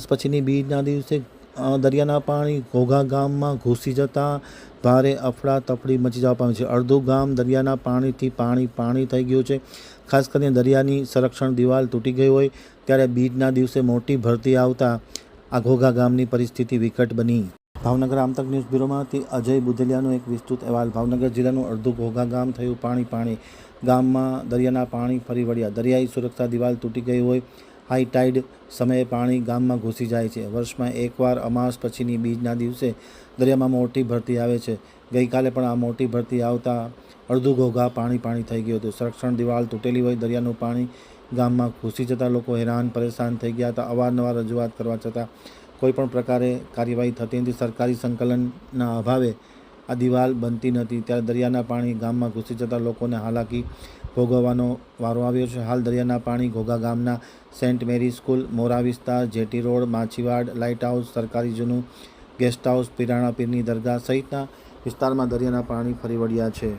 પછીની બીજના દિવસે દરિયાના પાણી ઘોઘા ગામમાં ઘૂસી જતાં ભારે અફડાતફડી મચી જવા પામી છે. અડધું ગામ દરિયાના પાણીથી પાણી થઈ ગયું છે. ખાસ કરીને દરિયાની સંરક્ષણ દિવાલ તૂટી ગઈ હોય ત્યારે બીજના દિવસે મોટી ભરતી આવતા આ ઘોઘા ગામની પરિસ્થિતિ વિકટ બની. ભાવનગર આમતક ન્યૂઝ બ્યુરોમાંથી અજય બુધેલિયાનો એક વિસ્તૃત અહેવાલ. ભાવનગર જિલ્લાનું અડધું ઘોઘા ગામ થયું પાણી. ગામમાં દરિયાના પાણી ફરી વળ્યા. દરિયાઈ સુરક્ષા દિવાલ તૂટી ગઈ હોય. હાઈ ટાઈડ સમયે પાણી ગામમાં ઘૂસી જાય છે. વર્ષમાં એકવાર અમાસ પછીની બીજના દિવસે દરિયામાં મોટી ભરતી આવે છે. ગઈકાલે પણ આ મોટી ભરતી આવતા અડધું ઘોઘા પાણી થઈ ગયું હતું. સંરક્ષણ દિવાલ તૂટેલી હોય. દરિયાનું પાણી ગામમાં ઘૂસી જતાં લોકો હેરાન પરેશાન થઈ ગયા હતા. અવારનવાર રજૂઆત કરવા છતાં કોઈપણ પ્રકારે કાર્યવાહી થતી નથી. સરકારી સંકલનના અભાવે આ દિવાલ બનતી નથી. ત્યારે દરિયાના પાણી ગામમાં ઘૂસી જતાં લોકોને હાલાકી ભોગવવાનો વારો આવ્યો છે. હાલ દરિયાના પાણી ઘોઘા ગામના સેન્ટ મેરી સ્કૂલ, મોરા વિસ્તાર, જેટી રોડ, માછીવાડ, લાઇટ હાઉસ, સરકારી જૂનું ગેસ્ટ હાઉસ, પીરાણા પીરની દરગાહ સહિતના વિસ્તારમાં દરિયાના પાણી ફરી વળ્યા છે.